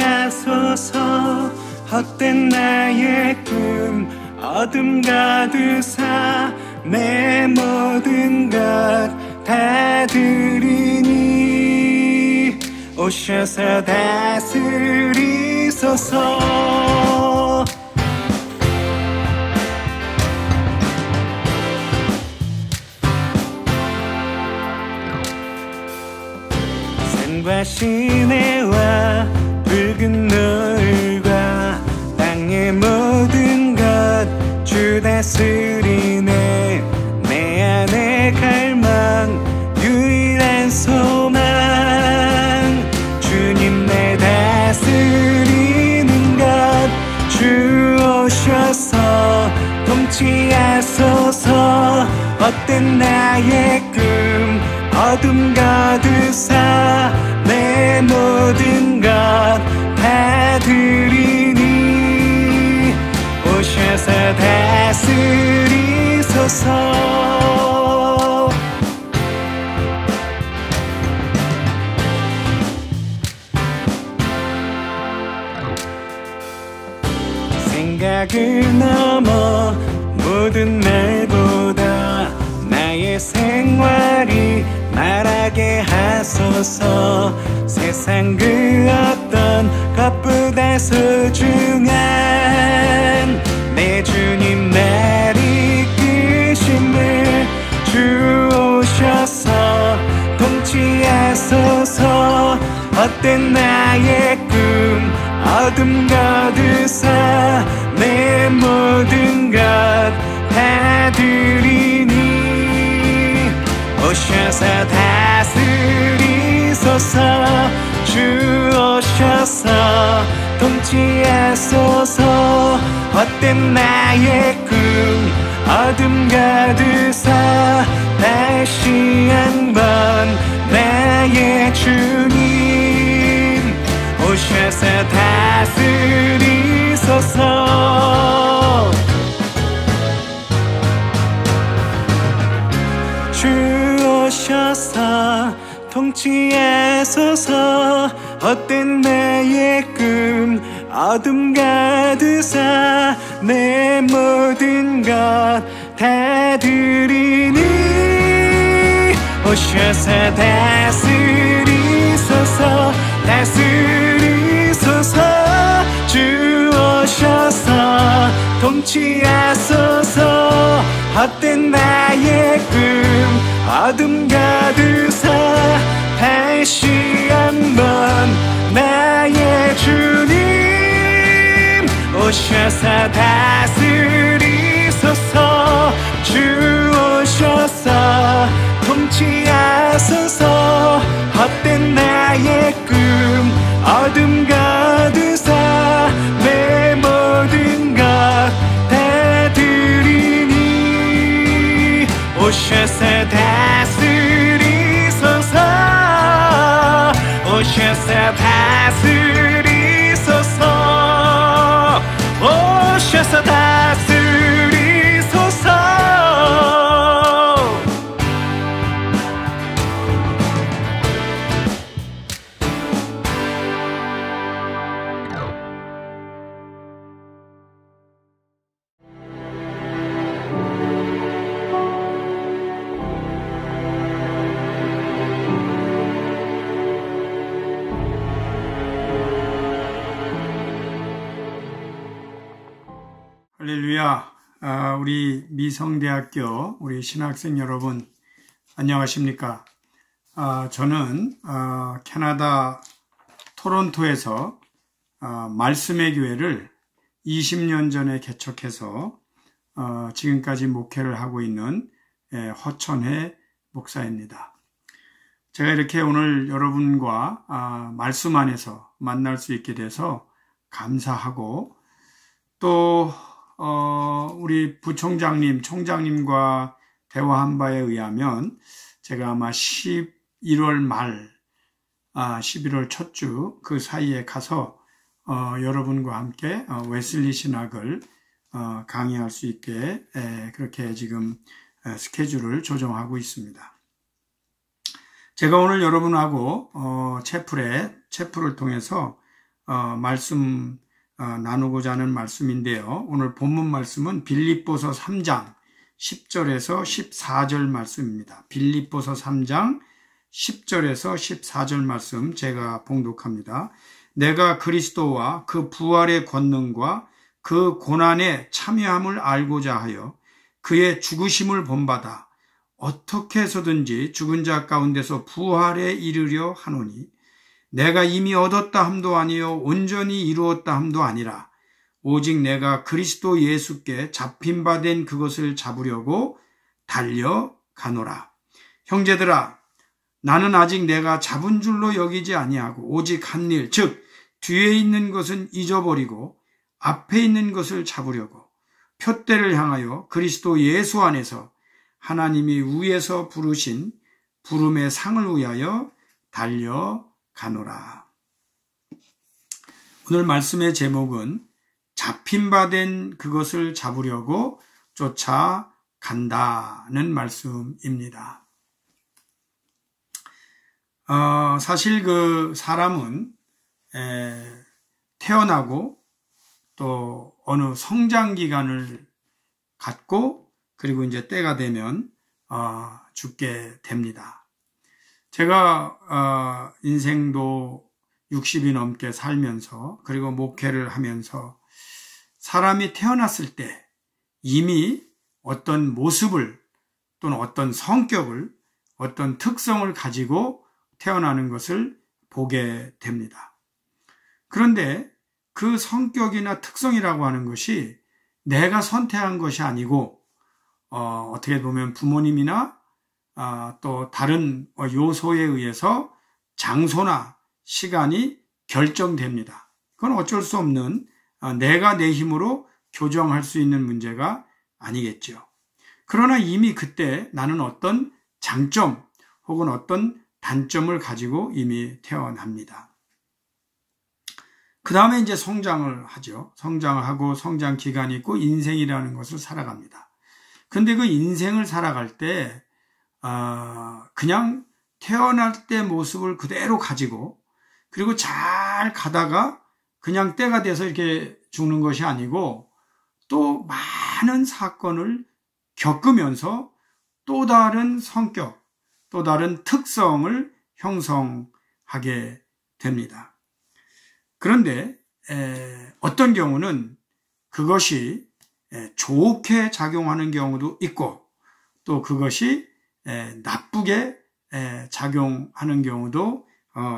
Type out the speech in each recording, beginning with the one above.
통치하소서. 헛된 나의 꿈 어둠 가득사 내 모든 것 다 드리니 오셔서 다스리소서. 산과 시내와 붉은 노을과 땅의 모든 것 주 다스리네. 내 안의 갈망 유일한 소망 주님 내 다스리는 것 주 오셔서 통치하소서. 헛된 나의 꿈 어둠 가득사 내 모든 것 다 드리니 오셔서 다스리소서. 생각을 넘어 모든 날보다 나의 생활이 말하게 하소서. 세상 그 어떤 것보다 소중한 내 주님 날 이끄심을 주 오셔서 통치하소서. 헛된 나의 꿈 어둠 가득사 내 모든 것 다 드리니 오셔서 다스리소서. 주 오셔서 통치하소서. 헛된 나의 꿈 어둠 가득사 다시 한번 나의 주님 오셔서 다스리소서. 주 오셔서 통치하소서. 헛된 나의 꿈 어둠 가득사 내 모든 것 다 드리니 오셔서 다스리소서. 다스리소서. 주 오셔서 통치하소서. 헛된 나의 꿈 어둠 가득사 다시 한번 나의 주님 오셔서 다스리소서. 주 오셔서 통치하소서. 헛된 나의 꿈 어둠 가득사 내 모든 것 다 드리니 오셔서 다스리소서. 오셔서 다스리소서. 오셔서 다스리소서. 할렐루야. 우리 미성대학교 우리 신학생 여러분 안녕하십니까? 저는 캐나다 토론토에서 말씀의 교회를 20년 전에 개척해서 지금까지 목회를 하고 있는 허천회 목사입니다. 제가 이렇게 오늘 여러분과 말씀 안에서 만날 수 있게 돼서 감사하고 또 우리 부총장님, 총장님과 대화한 바에 의하면 제가 아마 11월 말, 11월 첫 주 그 사이에 가서 여러분과 함께 웨슬리 신학을 강의할 수 있게 그렇게 지금 스케줄을 조정하고 있습니다. 제가 오늘 여러분하고 채플을 통해서 말씀 나누고자 하는 말씀인데요. 오늘 본문 말씀은 빌립보서 3장 10절에서 14절 말씀입니다. 빌립보서 3장 10절에서 14절 말씀 제가 봉독합니다. 내가 그리스도와 그 부활의 권능과 그 고난의 참여함을 알고자 하여 그의 죽으심을 본받아 어떻게 해서든지 죽은 자 가운데서 부활에 이르려 하노니 내가 이미 얻었다 함도 아니요 온전히 이루었다 함도 아니라 오직 내가 그리스도 예수께 잡힌 바 된 그것을 잡으려고 달려가노라. 형제들아, 나는 아직 내가 잡은 줄로 여기지 아니하고 오직 한 일, 즉 뒤에 있는 것은 잊어버리고 앞에 있는 것을 잡으려고 표대를 향하여 그리스도 예수 안에서 하나님이 위에서 부르신 부름의 상을 위하여 달려가노라. 오늘 말씀의 제목은 잡힌 바 된 그것을 잡으려고 쫓아간다는 말씀입니다. 사실 그 사람은 태어나고 또 어느 성장 기간을 갖고 그리고 이제 때가 되면 죽게 됩니다. 제가 인생도 60이 넘게 살면서 그리고 목회를 하면서 사람이 태어났을 때 이미 어떤 모습을 또는 어떤 성격을 어떤 특성을 가지고 태어나는 것을 보게 됩니다. 그런데 그 성격이나 특성이라고 하는 것이 내가 선택한 것이 아니고 어떻게 보면 부모님이나 또 다른 요소에 의해서 장소나 시간이 결정됩니다. 그건 어쩔 수 없는 내가 내 힘으로 교정할 수 있는 문제가 아니겠죠. 그러나 이미 그때 나는 어떤 장점 혹은 어떤 단점을 가지고 이미 태어납니다. 그 다음에 이제 성장을 하죠. 성장을 하고 성장 기간이 있고 인생이라는 것을 살아갑니다. 근데 그 인생을 살아갈 때 그냥 태어날 때 모습을 그대로 가지고 그리고 잘 가다가 그냥 때가 돼서 이렇게 죽는 것이 아니고 또 많은 사건을 겪으면서 또 다른 성격, 또 다른 특성을 형성하게 됩니다. 그런데 어떤 경우는 그것이 좋게 작용하는 경우도 있고 또 그것이 나쁘게 작용하는 경우도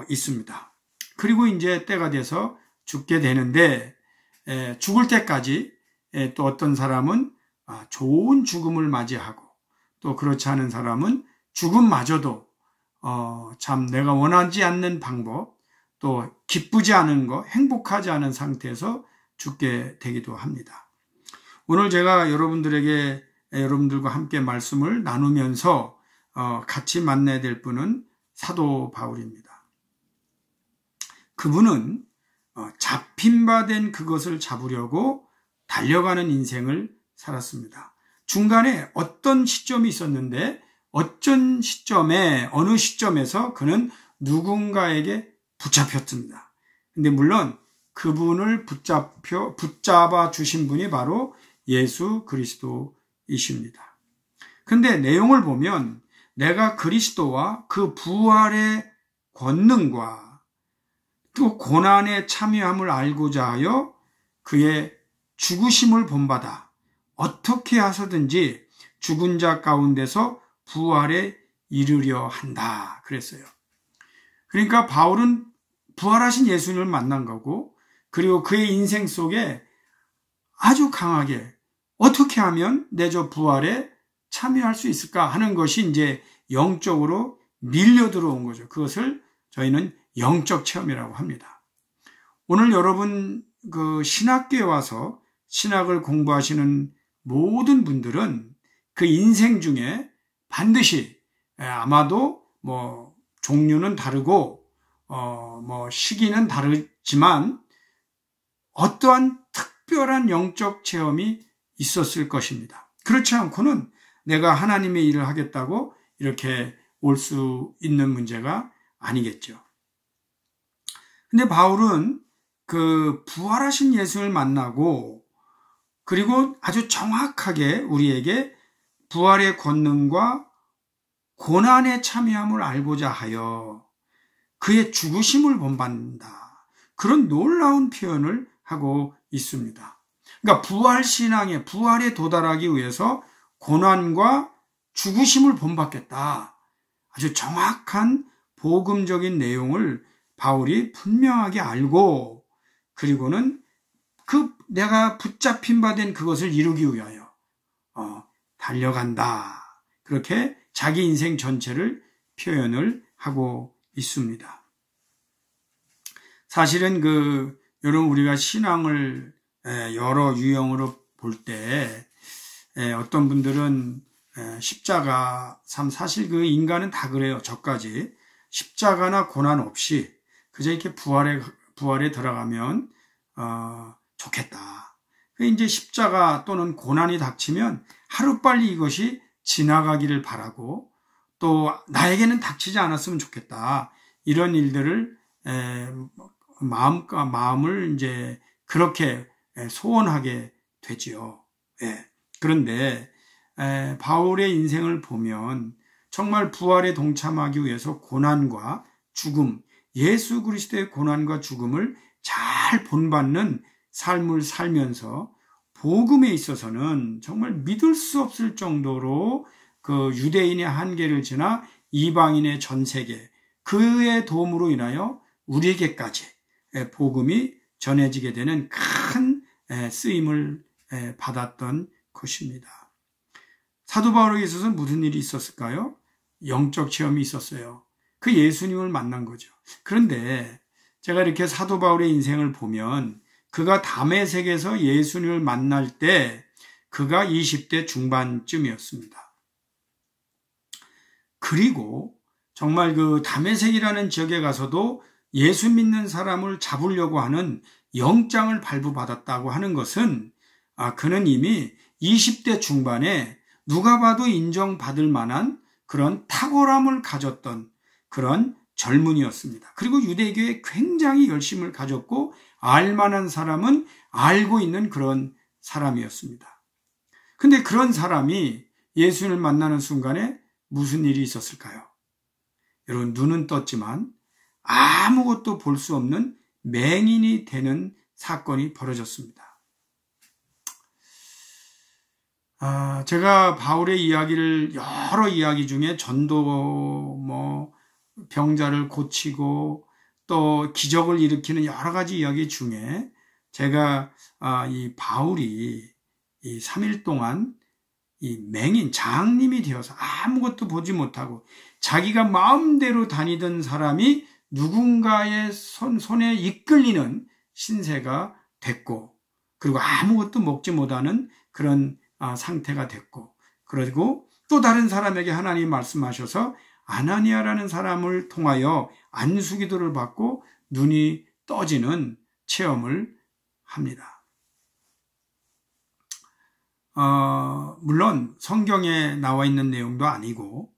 있습니다. 그리고 이제 때가 돼서 죽게 되는데 죽을 때까지 또 어떤 사람은 좋은 죽음을 맞이하고 또 그렇지 않은 사람은 죽음마저도 참 내가 원하지 않는 방법 또 기쁘지 않은 거 행복하지 않은 상태에서 죽게 되기도 합니다. 오늘 제가 여러분들과 함께 말씀을 나누면서 같이 만나야 될 분은 사도 바울입니다. 그분은 잡힌 바 된 그것을 잡으려고 달려가는 인생을 살았습니다. 중간에 어떤 시점이 있었는데 어느 시점에서 그는 누군가에게 붙잡혔습니다. 근데 물론 그분을 붙잡아 주신 분이 바로 예수 그리스도이십니다. 근데 내용을 보면 내가 그리스도와 그 부활의 권능과 또 고난에 참여함을 알고자 하여 그의 죽으심을 본받아 어떻게 하서든지 죽은 자 가운데서 부활에 이르려 한다 그랬어요. 그러니까 바울은 부활하신 예수님을 만난 거고 그리고 그의 인생 속에 아주 강하게 어떻게 하면 내 저 부활에 참여할 수 있을까 하는 것이 이제 영적으로 밀려 들어온 거죠. 그것을 저희는 영적 체험이라고 합니다. 오늘 여러분 그 신학교에 와서 신학을 공부하시는 모든 분들은 그 인생 중에 반드시 아마도 뭐 종류는 다르고 뭐 시기는 다르지만 어떠한 특별한 영적 체험이 있었을 것입니다. 그렇지 않고는 내가 하나님의 일을 하겠다고 이렇게 올 수 있는 문제가 아니겠죠. 근데 바울은 그 부활하신 예수를 만나고 그리고 아주 정확하게 우리에게 부활의 권능과 고난에 참여함을 알고자 하여 그의 죽으심을 본받는다. 그런 놀라운 표현을 하고 있습니다. 그러니까 부활신앙의 부활에 도달하기 위해서 고난과 죽으심을 본받겠다. 아주 정확한 복음적인 내용을 바울이 분명하게 알고 그리고는 내가 붙잡힌 바 된 그것을 이루기 위하여 달려간다. 그렇게 자기 인생 전체를 표현을 하고 있습니다. 사실은 여러분 우리가 신앙을 여러 유형으로 볼 때 어떤 분들은 십자가 사실 그 인간은 다 그래요. 저까지 십자가나 고난 없이 그저 이렇게 부활에 들어가면 좋겠다. 이제 십자가 또는 고난이 닥치면 하루빨리 이것이 지나가기를 바라고 또 나에게는 닥치지 않았으면 좋겠다. 이런 일들을 마음을 이제 그렇게 소원하게 되지요. 그런데 바울의 인생을 보면 정말 부활에 동참하기 위해서 고난과 죽음, 예수 그리스도의 고난과 죽음을 잘 본받는 삶을 살면서 복음에 있어서는 정말 믿을 수 없을 정도로 그 유대인의 한계를 지나 이방인의 전 세계, 그의 도움으로 인하여 우리에게까지 복음이 전해지게 되는 큰 쓰임을 받았던 것입니다. 사도 바울에게 있어서는 무슨 일이 있었을까요? 영적 체험이 있었어요. 그 예수님을 만난 거죠. 그런데 제가 이렇게 사도 바울의 인생을 보면 그가 다메섹에서 예수님을 만날 때 그가 20대 중반쯤이었습니다. 그리고 정말 그 다메섹이라는 지역에 가서도 예수 믿는 사람을 잡으려고 하는 영장을 발부받았다고 하는 것은 그는 이미 20대 중반에 누가 봐도 인정받을 만한 그런 탁월함을 가졌던 그런 젊은이였습니다. 그리고 유대교에 굉장히 열심을 가졌고 알만한 사람은 알고 있는 그런 사람이었습니다. 근데 그런 사람이 예수님을 만나는 순간에 무슨 일이 있었을까요? 여러분 눈은 떴지만 아무것도 볼 수 없는 맹인이 되는 사건이 벌어졌습니다. 제가 바울의 이야기를 여러 이야기 중에 전도 병자를 고치고 또 기적을 일으키는 여러 가지 이야기 중에 제가 이 바울이 이 3일 동안 이 맹인 장님이 되어서 아무것도 보지 못하고 자기가 마음대로 다니던 사람이 누군가의 손에 이끌리는 신세가 됐고 그리고 아무것도 먹지 못하는 그런 상태가 됐고 그리고 또 다른 사람에게 하나님이 말씀하셔서 아나니아라는 사람을 통하여 안수기도를 받고 눈이 떠지는 체험을 합니다. 물론 성경에 나와 있는 내용도 아니고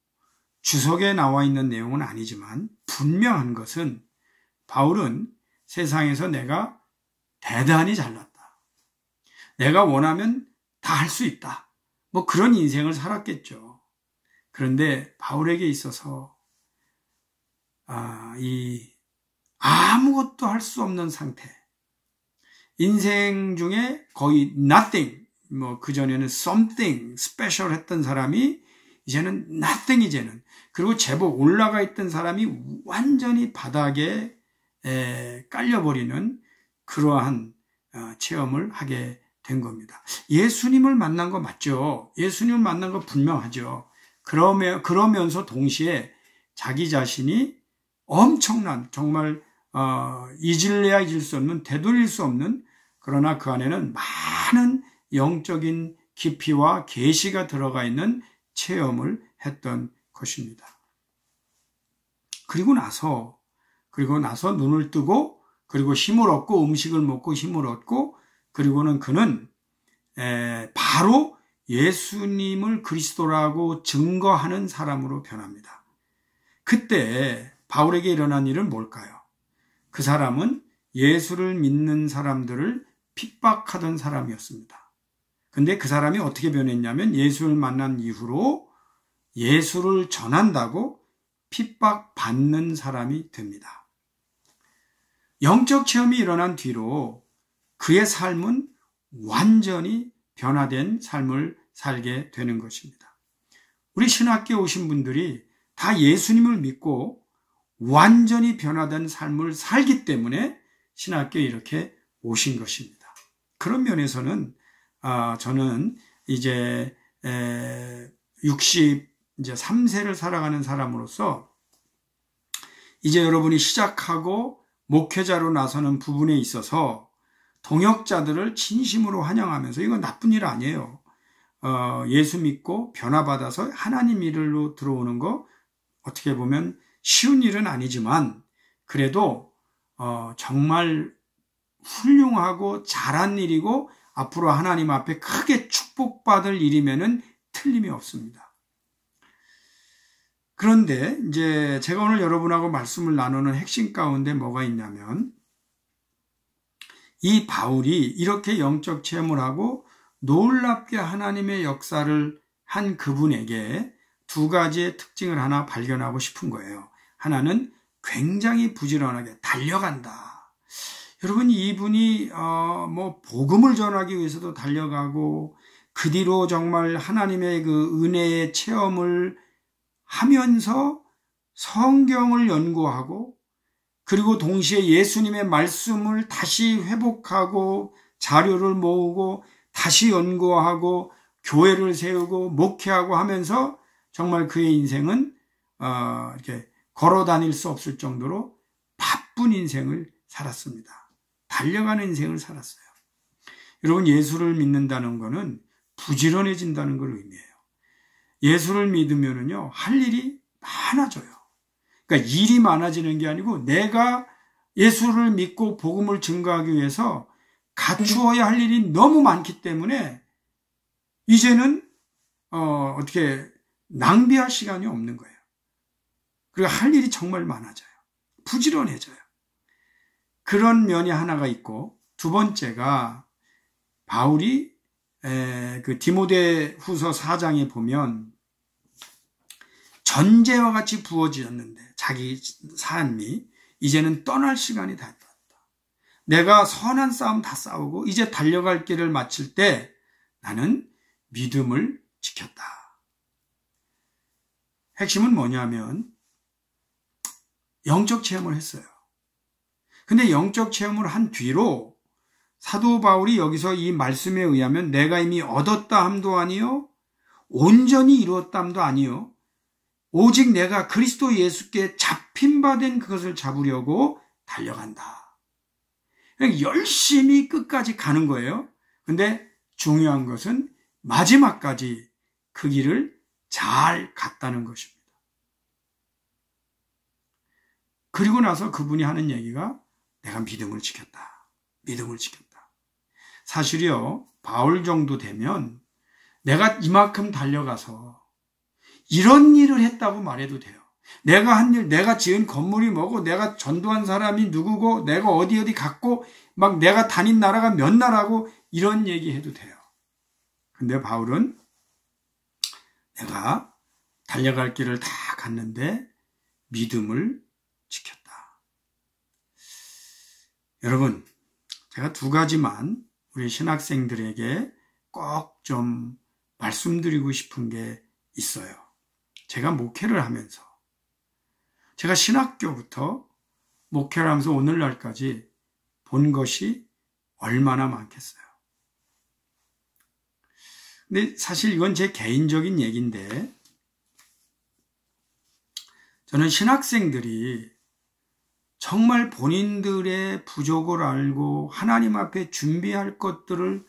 주석에 나와 있는 내용은 아니지만 분명한 것은 바울은 세상에서 내가 대단히 잘났다. 내가 원하면 다 할 수 있다. 그런 인생을 살았겠죠. 그런데 바울에게 있어서 이 아무것도 할 수 없는 상태, 인생 중에 거의 nothing, 그전에는 something special 했던 사람이 이제는 nothing 이제는, 그리고 제법 올라가 있던 사람이 완전히 바닥에 깔려버리는 그러한 체험을 하게 된 겁니다. 예수님을 만난 거 맞죠? 예수님을 만난 거 분명하죠. 그러면서 동시에 자기 자신이 엄청난 정말 잊을래야 잊을 수 없는 되돌릴 수 없는, 그러나 그 안에는 많은 영적인 깊이와 계시가 들어가 있는 체험을 했던 것입니다. 그리고 나서 눈을 뜨고 그리고 힘을 얻고 음식을 먹고 힘을 얻고 그리고는 그는 바로 예수님을 그리스도라고 증거하는 사람으로 변합니다. 그때 바울에게 일어난 일은 뭘까요? 그 사람은 예수를 믿는 사람들을 핍박하던 사람이었습니다. 근데 그 사람이 어떻게 변했냐면 예수를 만난 이후로 예수를 전한다고 핍박받는 사람이 됩니다. 영적 체험이 일어난 뒤로 그의 삶은 완전히 변화된 삶을 살게 되는 것입니다. 우리 신학교에 오신 분들이 다 예수님을 믿고 완전히 변화된 삶을 살기 때문에 신학교에 이렇게 오신 것입니다. 그런 면에서는 저는 이제 63세를 살아가는 사람으로서 이제 여러분이 시작하고 목회자로 나서는 부분에 있어서 동역자들을 진심으로 환영하면서 이건 나쁜 일 아니에요. 예수 믿고 변화받아서 하나님 일로 들어오는 거 어떻게 보면 쉬운 일은 아니지만 그래도 정말 훌륭하고 잘한 일이고 앞으로 하나님 앞에 크게 축복받을 일이면은 틀림이 없습니다. 그런데 이제 제가 오늘 여러분하고 말씀을 나누는 핵심 가운데 뭐가 있냐면 이 바울이 이렇게 영적 체험을 하고 놀랍게 하나님의 역사를 한 그분에게 두 가지의 특징을 하나 발견하고 싶은 거예요. 하나는 굉장히 부지런하게 달려간다. 여러분 이분이 복음을 전하기 위해서도 달려가고 그 뒤로 정말 하나님의 그 은혜의 체험을 하면서 성경을 연구하고 그리고 동시에 예수님의 말씀을 다시 회복하고 자료를 모으고 다시 연구하고 교회를 세우고 목회하고 하면서 정말 그의 인생은 이렇게 걸어 다닐 수 없을 정도로 바쁜 인생을 살았습니다. 달려가는 인생을 살았어요. 여러분 예수를 믿는다는 것은 부지런해진다는 걸 의미해요. 예수를 믿으면은요 할 일이 많아져요. 그러니까 일이 많아지는 게 아니고 내가 예수를 믿고 복음을 증거하기 위해서 갖추어야 할 일이 너무 많기 때문에 이제는 어떻게 낭비할 시간이 없는 거예요. 그리고 할 일이 정말 많아져요. 부지런해져요. 그런 면이 하나가 있고 두 번째가 바울이 그 디모데후서 4장에 보면 전제와 같이 부어지었는데 자기 삶이 이제는 떠날 시간이 다 됐다. 내가 선한 싸움 다 싸우고 이제 달려갈 길을 마칠 때 나는 믿음을 지켰다. 핵심은 뭐냐면 영적 체험을 했어요. 근데 영적 체험을 한 뒤로 사도 바울이 여기서 이 말씀에 의하면 내가 이미 얻었다 함도 아니요 온전히 이루었다 함도 아니요 오직 내가 그리스도 예수께 잡힌 바 된 그것을 잡으려고 달려간다. 열심히 끝까지 가는 거예요. 근데 중요한 것은 마지막까지 그 길을 잘 갔다는 것입니다. 그리고 나서 그분이 하는 얘기가 내가 믿음을 지켰다. 믿음을 지켰다. 사실이요, 바울 정도 되면 내가 이만큼 달려가서 이런 일을 했다고 말해도 돼요. 내가 한 일, 내가 지은 건물이 뭐고, 내가 전도한 사람이 누구고, 내가 어디 갔고, 막 내가 다닌 나라가 몇 나라고, 이런 얘기 해도 돼요. 근데 바울은 내가 달려갈 길을 다 갔는데 믿음을 지켰다. 여러분, 제가 두 가지만 우리 신학생들에게 꼭 좀 말씀드리고 싶은 게 있어요. 제가 목회를 하면서 제가 신학교부터 목회를 하면서 오늘날까지 본 것이 얼마나 많겠어요. 근데 사실 이건 제 개인적인 얘기인데 저는 신학생들이 정말 본인들의 부족을 알고 하나님 앞에 준비할 것들을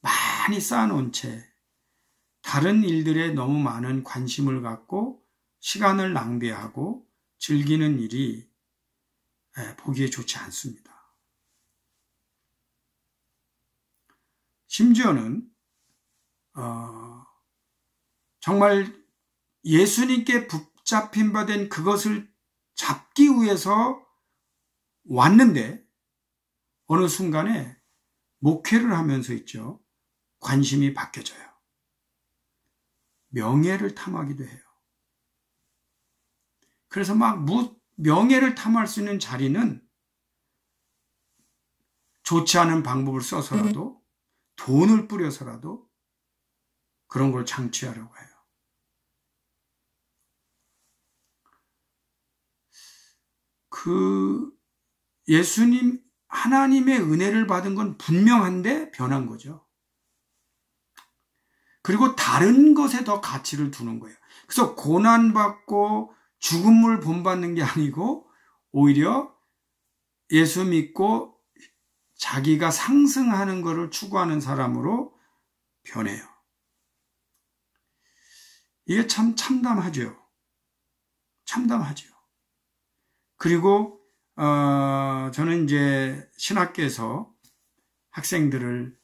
많이 쌓아놓은 채 다른 일들에 너무 많은 관심을 갖고 시간을 낭비하고 즐기는 일이 보기에 좋지 않습니다. 심지어는 정말 예수님께 붙잡힌 바 된 그것을 잡기 위해서 왔는데 어느 순간에 목회를 하면서 있죠. 관심이 바뀌어져요. 명예를 탐하기도 해요. 그래서 막 명예를 탐할 수 있는 자리는 좋지 않은 방법을 써서라도 돈을 뿌려서라도 그런 걸 창취하려고 해요. 예수님, 하나님의 은혜를 받은 건 분명한데 변한 거죠. 그리고 다른 것에 더 가치를 두는 거예요. 그래서 고난받고 죽음을 본받는 게 아니고 오히려 예수 믿고 자기가 상승하는 것을 추구하는 사람으로 변해요. 이게 참 참담하죠. 참담하죠. 그리고 저는 이제 신학교에서 학생들을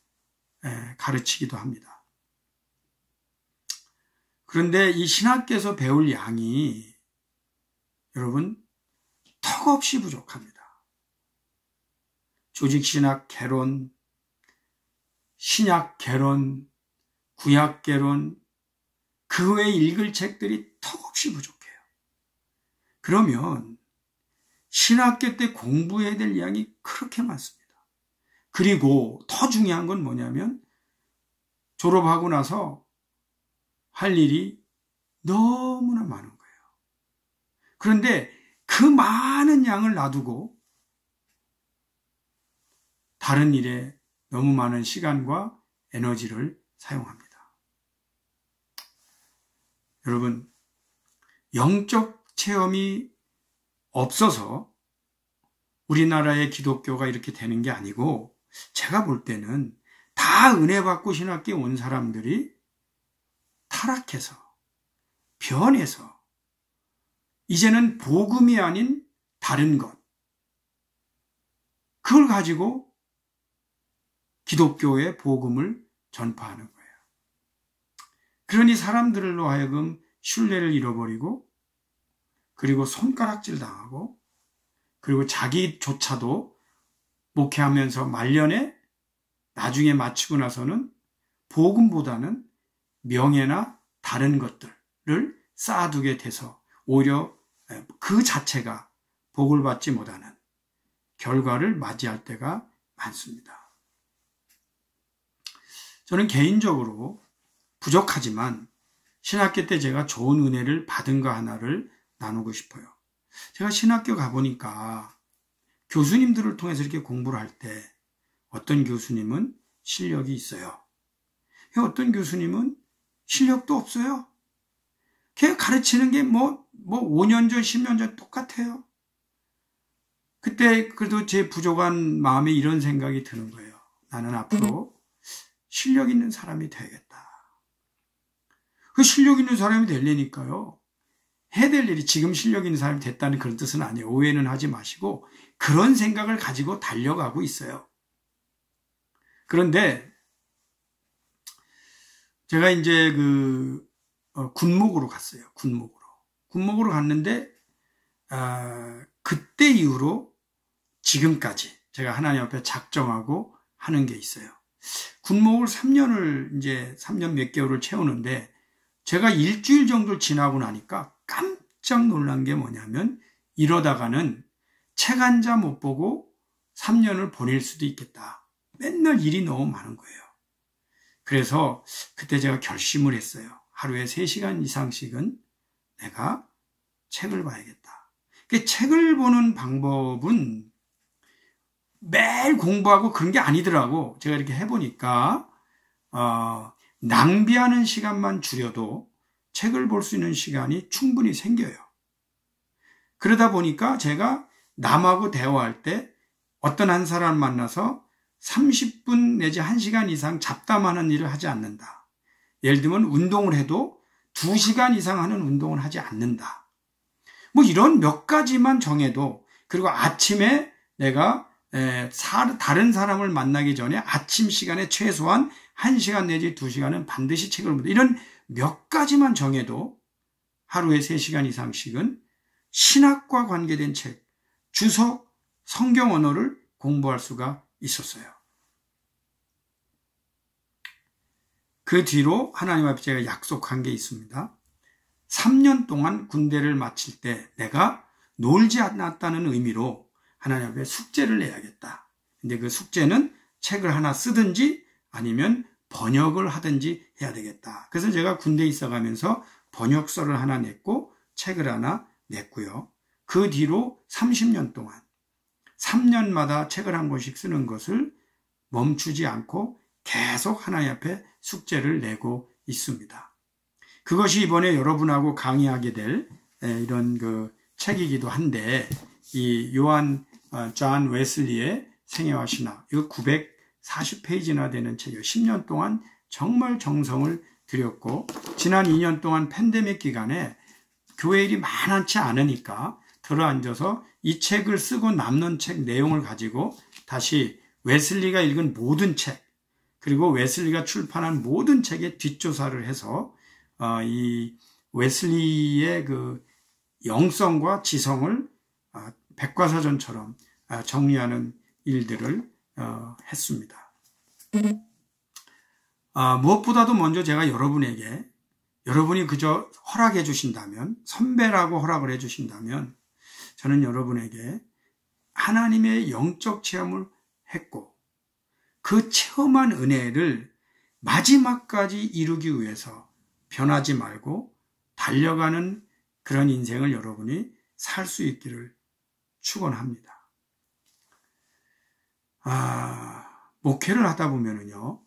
가르치기도 합니다. 그런데 이 신학교에서 배울 양이 여러분 턱없이 부족합니다. 조직신학 개론, 신약 개론, 구약 개론, 그 외에 읽을 책들이 턱없이 부족해요. 그러면 신학교 때 공부해야 될 양이 그렇게 많습니다. 그리고 더 중요한 건 뭐냐면 졸업하고 나서 할 일이 너무나 많은 거예요. 그런데 그 많은 양을 놔두고 다른 일에 너무 많은 시간과 에너지를 사용합니다. 여러분, 영적 체험이 없어서 우리나라의 기독교가 이렇게 되는 게 아니고 제가 볼 때는 다 은혜 받고 신학교에 온 사람들이 타락해서 변해서 이제는 복음이 아닌 다른 것, 그걸 가지고 기독교의 복음을 전파하는 거예요. 그러니 사람들로 하여금 신뢰를 잃어버리고 그리고 손가락질 당하고 그리고 자기조차도 목회하면서 말년에 나중에 마치고 나서는 복음보다는 명예나 다른 것들을 쌓아두게 돼서 오히려 그 자체가 복을 받지 못하는 결과를 맞이할 때가 많습니다. 저는 개인적으로 부족하지만 신학교 때 제가 좋은 은혜를 받은 거 하나를 나누고 싶어요. 제가 신학교 가보니까 교수님들을 통해서 이렇게 공부를 할 때 어떤 교수님은 실력이 있어요. 어떤 교수님은 실력도 없어요. 걔 가르치는 게 5년 전, 10년 전 똑같아요. 그때 그래도 제 부족한 마음에 이런 생각이 드는 거예요. 나는 앞으로 실력 있는 사람이 되야겠다. 그 실력 있는 사람이 되려니까요. 해야 될 일이 지금 실력 있는 사람이 됐다는 그런 뜻은 아니에요. 오해는 하지 마시고 그런 생각을 가지고 달려가고 있어요. 그런데 제가 이제 군목으로 갔어요. 군목으로 갔는데 그때 이후로 지금까지 제가 하나님 앞에 작정하고 하는 게 있어요. 군목을 3년 몇 개월을 채우는데 제가 일주일 정도 지나고 나니까 깜짝 놀란 게 뭐냐면 이러다가는 책 한 자 못 보고 3년을 보낼 수도 있겠다. 맨날 일이 너무 많은 거예요. 그래서 그때 제가 결심을 했어요. 하루에 3시간 이상씩은 내가 책을 봐야겠다. 책을 보는 방법은 매일 공부하고 그런 게 아니더라고. 제가 이렇게 해보니까 낭비하는 시간만 줄여도 책을 볼 수 있는 시간이 충분히 생겨요. 그러다 보니까 제가 남하고 대화할 때 어떤 한 사람 만나서 30분 내지 1시간 이상 잡담하는 일을 하지 않는다. 예를 들면 운동을 해도 2시간 이상 하는 운동을 하지 않는다. 이런 몇 가지만 정해도, 그리고 아침에 내가 다른 사람을 만나기 전에 아침 시간에 최소한 1시간 내지 2시간은 반드시 책을 본다. 이런 몇 가지만 정해도 하루에 3시간 이상씩은 신학과 관계된 책, 주석, 성경 언어를 공부할 수가 있었어요. 그 뒤로 하나님 앞에 제가 약속한 게 있습니다. 3년 동안 군대를 마칠 때 내가 놀지 않았다는 의미로 하나님 앞에 숙제를 내야겠다. 근데 그 숙제는 책을 하나 쓰든지 아니면 번역을 하든지 해야 되겠다. 그래서 제가 군대에 있어가면서 번역서를 하나 냈고 책을 하나 냈고요. 그 뒤로 30년 동안 3년마다 책을 한 권씩 쓰는 것을 멈추지 않고 계속 하나님 앞에 숙제를 내고 있습니다. 그것이 이번에 여러분하고 강의하게 될 이런 그 책이기도 한데, 이 요한 존 웨슬리의 생애와 신학, 이거 940페이지나 되는 책이에요. 10년 동안 정말 정성을 들였고, 지난 2년 동안 팬데믹 기간에 교회 일이 많지 않으니까 들어앉아서 이 책을 쓰고 남는 책 내용을 가지고 다시 웨슬리가 읽은 모든 책, 그리고 웨슬리가 출판한 모든 책에 뒷조사를 해서 이 웨슬리의 그 영성과 지성을 백과사전처럼 정리하는 일들을 했습니다. 무엇보다도 먼저 제가 여러분이 그저 허락해 주신다면, 선배라고 허락을 해 주신다면, 저는 여러분에게 하나님의 영적 체험을 했고 그 체험한 은혜를 마지막까지 이루기 위해서 변하지 말고 달려가는 그런 인생을 여러분이 살 수 있기를 축원합니다. 목회를 하다 보면은요,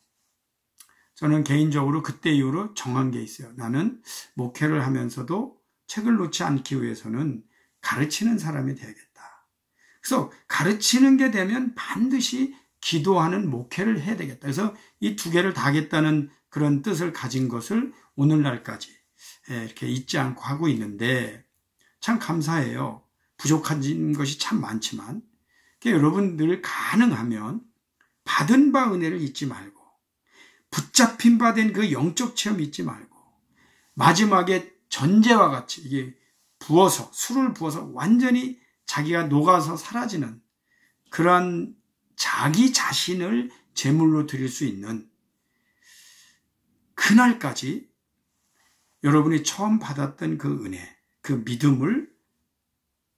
저는 개인적으로 그때 이후로 정한 게 있어요. 나는 목회를 하면서도 책을 놓지 않기 위해서는 가르치는 사람이 되야겠다. 그래서 가르치는 게 되면 반드시 기도하는 목회를 해야 되겠다. 그래서 이 두 개를 다 하겠다는 그런 뜻을 가진 것을 오늘날까지 이렇게 잊지 않고 하고 있는데, 참 감사해요. 부족한 것이 참 많지만, 여러분들 가능하면 받은 바 은혜를 잊지 말고, 붙잡힌 바 된 그 영적 체험 잊지 말고, 마지막에 전제와 같이 이게 술을 부어서 완전히 자기가 녹아서 사라지는 그러한 자기 자신을 제물로 드릴 수 있는 그날까지 여러분이 처음 받았던 그 은혜, 그 믿음을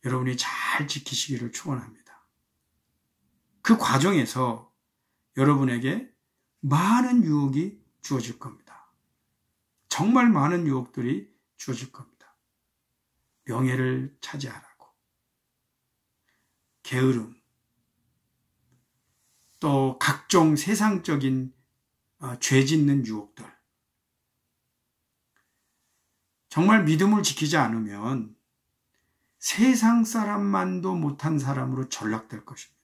여러분이 잘 지키시기를 축원합니다. 그 과정에서 여러분에게 많은 유혹이 주어질 겁니다. 정말 많은 유혹들이 주어질 겁니다. 명예를 차지하라고, 게으름, 또 각종 세상적인 죄 짓는 유혹들. 정말 믿음을 지키지 않으면 세상 사람만도 못한 사람으로 전락될 것입니다.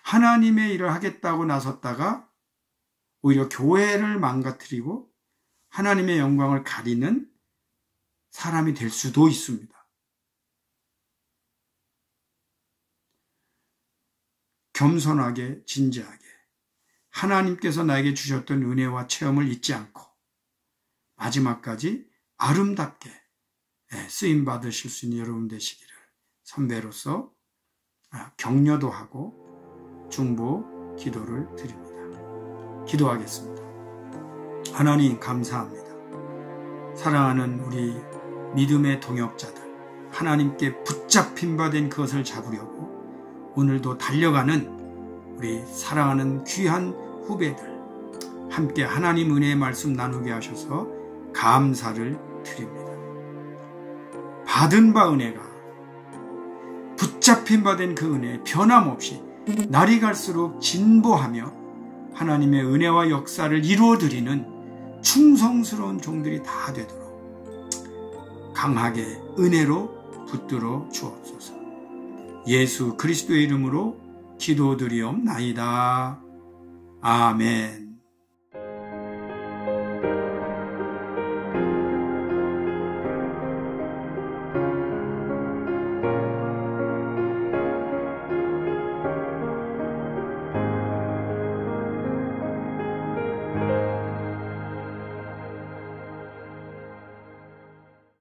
하나님의 일을 하겠다고 나섰다가 오히려 교회를 망가뜨리고 하나님의 영광을 가리는 사람이 될 수도 있습니다. 겸손하게, 진지하게 하나님께서 나에게 주셨던 은혜와 체험을 잊지 않고 마지막까지 아름답게 쓰임 받으실 수 있는 여러분 되시기를 선배로서 격려도 하고 중보 기도를 드립니다. 기도하겠습니다. 하나님 감사합니다. 사랑하는 우리 믿음의 동역자들, 하나님께 붙잡힌 바 된 그것을 잡으려고 오늘도 달려가는 우리 사랑하는 귀한 후배들, 함께 하나님 은혜의 말씀 나누게 하셔서 감사를 드립니다. 받은 바 은혜가, 붙잡힌 바 된 그 은혜 변함없이 날이 갈수록 진보하며 하나님의 은혜와 역사를 이루어드리는 충성스러운 종들이 다 되도록 강하게 은혜로 붙들어 주옵소서. 예수 그리스도의 이름으로 기도드리옵나이다. 아멘.